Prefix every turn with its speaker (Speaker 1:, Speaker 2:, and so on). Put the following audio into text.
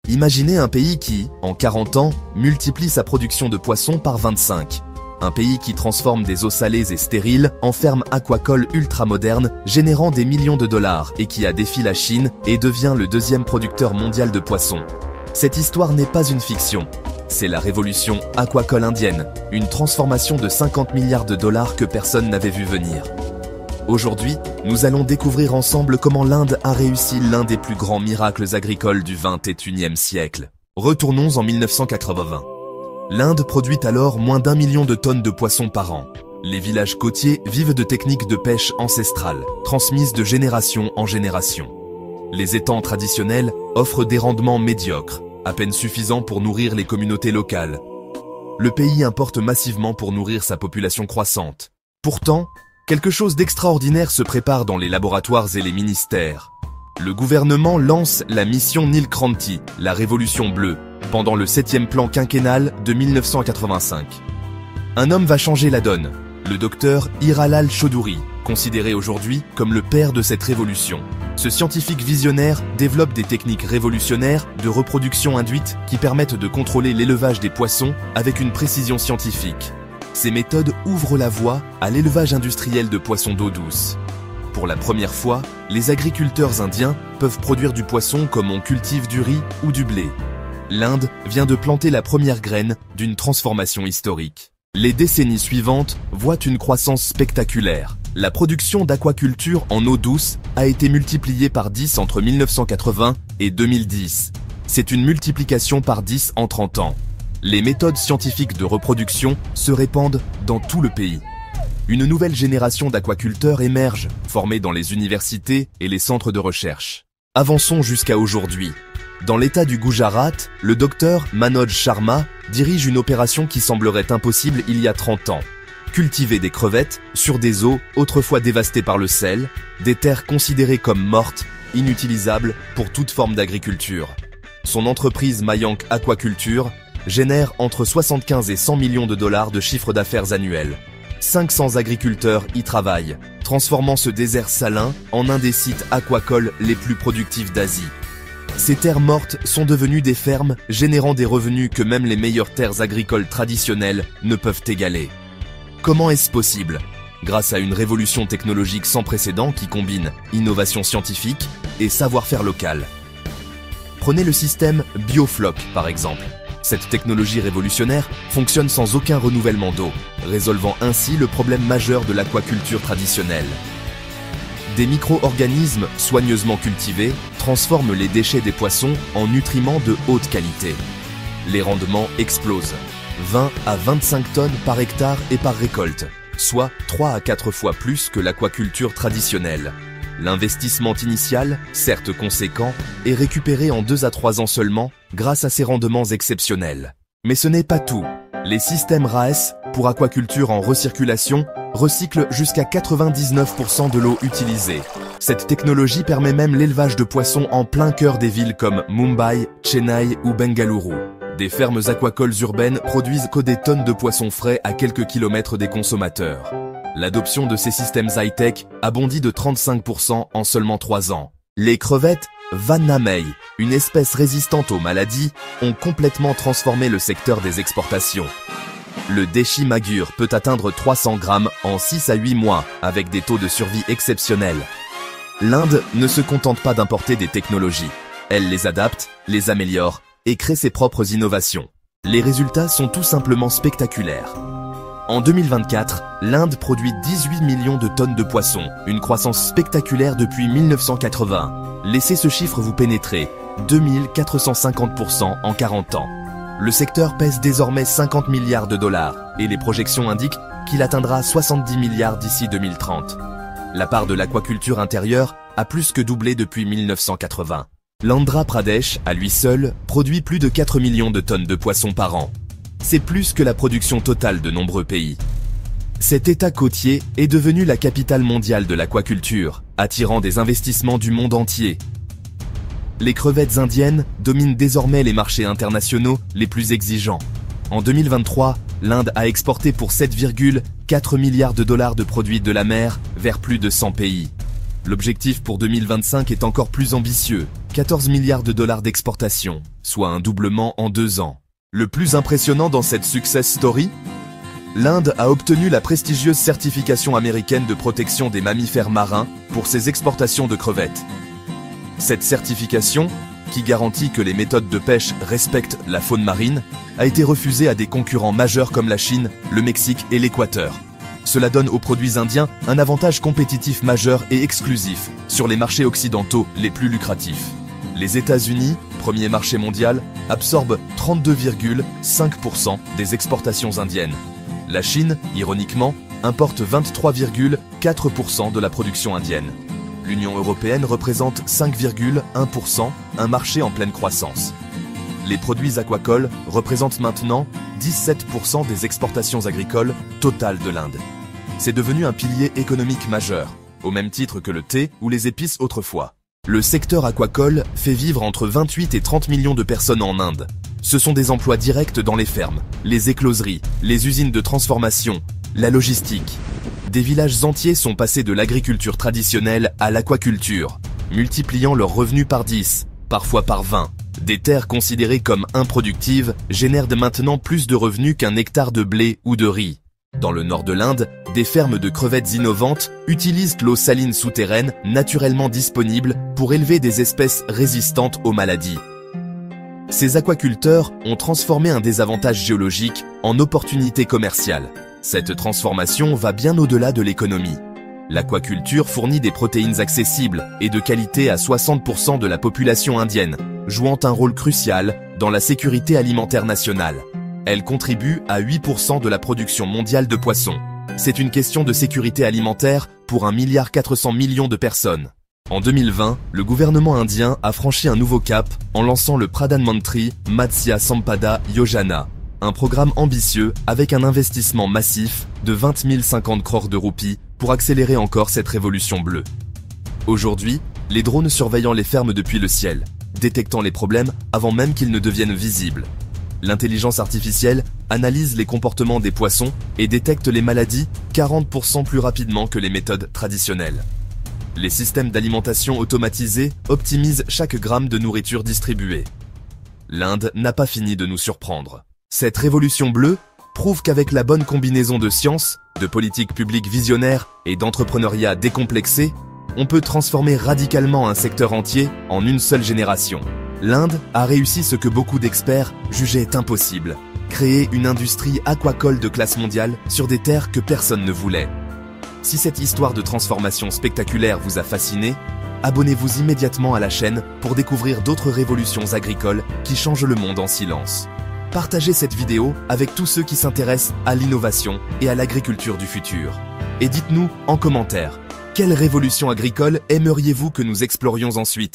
Speaker 1: Imaginez un pays qui, en 40 ans, multiplie sa production de poissons par 25. Un pays qui transforme des eaux salées et stériles en fermes aquacoles ultramodernes, générant des millions de dollars et qui a défié la Chine et devient le deuxième producteur mondial de poissons. Cette histoire n'est pas une fiction. C'est la révolution aquacole indienne, une transformation de 50 milliards de dollars que personne n'avait vu venir. Aujourd'hui, nous allons découvrir ensemble comment l'Inde a réussi l'un des plus grands miracles agricoles du XXIe siècle. Retournons en 1980. L'Inde produit alors moins d'1 million de tonnes de poissons par an. Les villages côtiers vivent de techniques de pêche ancestrales, transmises de génération en génération. Les étangs traditionnels offrent des rendements médiocres, à peine suffisants pour nourrir les communautés locales. Le pays importe massivement pour nourrir sa population croissante. Pourtant, quelque chose d'extraordinaire se prépare dans les laboratoires et les ministères. Le gouvernement lance la mission Nil Kranti, la révolution bleue, pendant le 7e plan quinquennal de 1985. Un homme va changer la donne, le docteur Hiralal Chaudhuri, considéré aujourd'hui comme le père de cette révolution. Ce scientifique visionnaire développe des techniques révolutionnaires de reproduction induite qui permettent de contrôler l'élevage des poissons avec une précision scientifique. Ces méthodes ouvrent la voie à l'élevage industriel de poissons d'eau douce. Pour la première fois, les agriculteurs indiens peuvent produire du poisson comme on cultive du riz ou du blé. L'Inde vient de planter la première graine d'une transformation historique. Les décennies suivantes voient une croissance spectaculaire. La production d'aquaculture en eau douce a été multipliée par 10 entre 1980 et 2010. C'est une multiplication par 10 en 30 ans. Les méthodes scientifiques de reproduction se répandent dans tout le pays. Une nouvelle génération d'aquaculteurs émerge, formée dans les universités et les centres de recherche. Avançons jusqu'à aujourd'hui. Dans l'état du Gujarat, le docteur Manoj Sharma dirige une opération qui semblerait impossible il y a 30 ans. Cultiver des crevettes sur des eaux autrefois dévastées par le sel, des terres considérées comme mortes, inutilisables pour toute forme d'agriculture. Son entreprise Mayank Aquaculture génère entre 75 et 100 millions de dollars de chiffre d'affaires annuel. 500 agriculteurs y travaillent, transformant ce désert salin en un des sites aquacoles les plus productifs d'Asie. Ces terres mortes sont devenues des fermes, générant des revenus que même les meilleures terres agricoles traditionnelles ne peuvent égaler. Comment est-ce possible? Grâce à une révolution technologique sans précédent qui combine innovation scientifique et savoir-faire local. Prenez le système Biofloc par exemple. Cette technologie révolutionnaire fonctionne sans aucun renouvellement d'eau, résolvant ainsi le problème majeur de l'aquaculture traditionnelle. Des micro-organismes soigneusement cultivés transforment les déchets des poissons en nutriments de haute qualité. Les rendements explosent, 20 à 25 tonnes par hectare et par récolte, soit 3 à 4 fois plus que l'aquaculture traditionnelle. L'investissement initial, certes conséquent, est récupéré en 2 à 3 ans seulement grâce à ces rendements exceptionnels. Mais ce n'est pas tout. Les systèmes RAS, pour aquaculture en recirculation, recyclent jusqu'à 99% de l'eau utilisée. Cette technologie permet même l'élevage de poissons en plein cœur des villes comme Mumbai, Chennai ou Bengaluru. Des fermes aquacoles urbaines produisent que des tonnes de poissons frais à quelques kilomètres des consommateurs. L'adoption de ces systèmes high-tech a bondi de 35% en seulement 3 ans. Les crevettes Vannamei, une espèce résistante aux maladies, ont complètement transformé le secteur des exportations. Le Deshi Magur peut atteindre 300 grammes en 6 à 8 mois, avec des taux de survie exceptionnels. L'Inde ne se contente pas d'importer des technologies. Elle les adapte, les améliore et crée ses propres innovations. Les résultats sont tout simplement spectaculaires. En 2024, l'Inde produit 18 millions de tonnes de poissons, une croissance spectaculaire depuis 1980. Laissez ce chiffre vous pénétrer, 2450% en 40 ans. Le secteur pèse désormais 50 milliards de dollars et les projections indiquent qu'il atteindra 70 milliards d'ici 2030. La part de l'aquaculture intérieure a plus que doublé depuis 1980. L'Andhra Pradesh, à lui seul, produit plus de 4 millions de tonnes de poissons par an. C'est plus que la production totale de nombreux pays. Cet État côtier est devenu la capitale mondiale de l'aquaculture, attirant des investissements du monde entier. Les crevettes indiennes dominent désormais les marchés internationaux les plus exigeants. En 2023, l'Inde a exporté pour 7,4 milliards de dollars de produits de la mer vers plus de 100 pays. L'objectif pour 2025 est encore plus ambitieux, 14 milliards de dollars d'exportation, soit un doublement en 2 ans. Le plus impressionnant dans cette success story? L'Inde a obtenu la prestigieuse certification américaine de protection des mammifères marins pour ses exportations de crevettes. Cette certification, qui garantit que les méthodes de pêche respectent la faune marine, a été refusée à des concurrents majeurs comme la Chine, le Mexique et l'Équateur. Cela donne aux produits indiens un avantage compétitif majeur et exclusif sur les marchés occidentaux les plus lucratifs. Les États-Unis, premier marché mondial, absorbent 32,5% des exportations indiennes. La Chine, ironiquement, importe 23,4% de la production indienne. L'Union européenne représente 5,1%, un marché en pleine croissance. Les produits aquacoles représentent maintenant 17% des exportations agricoles totales de l'Inde. C'est devenu un pilier économique majeur, au même titre que le thé ou les épices autrefois. Le secteur aquacole fait vivre entre 28 et 30 millions de personnes en Inde. Ce sont des emplois directs dans les fermes, les écloseries, les usines de transformation, la logistique. Des villages entiers sont passés de l'agriculture traditionnelle à l'aquaculture, multipliant leurs revenus par 10, parfois par 20. Des terres considérées comme improductives génèrent maintenant plus de revenus qu'un hectare de blé ou de riz. Dans le nord de l'Inde, des fermes de crevettes innovantes utilisent l'eau saline souterraine naturellement disponible pour élever des espèces résistantes aux maladies. Ces aquaculteurs ont transformé un désavantage géologique en opportunité commerciale. Cette transformation va bien au-delà de l'économie. L'aquaculture fournit des protéines accessibles et de qualité à 60% de la population indienne, jouant un rôle crucial dans la sécurité alimentaire nationale. Elle contribue à 8% de la production mondiale de poissons. C'est une question de sécurité alimentaire pour 1,4 milliard de personnes. En 2020, le gouvernement indien a franchi un nouveau cap en lançant le Pradhan Mantri Matsya Sampada Yojana, un programme ambitieux avec un investissement massif de 20 050 crores de roupies pour accélérer encore cette révolution bleue. Aujourd'hui, les drones surveillant les fermes depuis le ciel, détectant les problèmes avant même qu'ils ne deviennent visibles. L'intelligence artificielle analyse les comportements des poissons et détecte les maladies 40% plus rapidement que les méthodes traditionnelles. Les systèmes d'alimentation automatisés optimisent chaque gramme de nourriture distribuée. L'Inde n'a pas fini de nous surprendre. Cette révolution bleue prouve qu'avec la bonne combinaison de science, de politiques publiques visionnaires et d'entrepreneuriat décomplexé, on peut transformer radicalement un secteur entier en une seule génération. L'Inde a réussi ce que beaucoup d'experts jugeaient impossible, créer une industrie aquacole de classe mondiale sur des terres que personne ne voulait. Si cette histoire de transformation spectaculaire vous a fasciné, abonnez-vous immédiatement à la chaîne pour découvrir d'autres révolutions agricoles qui changent le monde en silence. Partagez cette vidéo avec tous ceux qui s'intéressent à l'innovation et à l'agriculture du futur. Et dites-nous en commentaire, quelle révolution agricole aimeriez-vous que nous explorions ensuite ?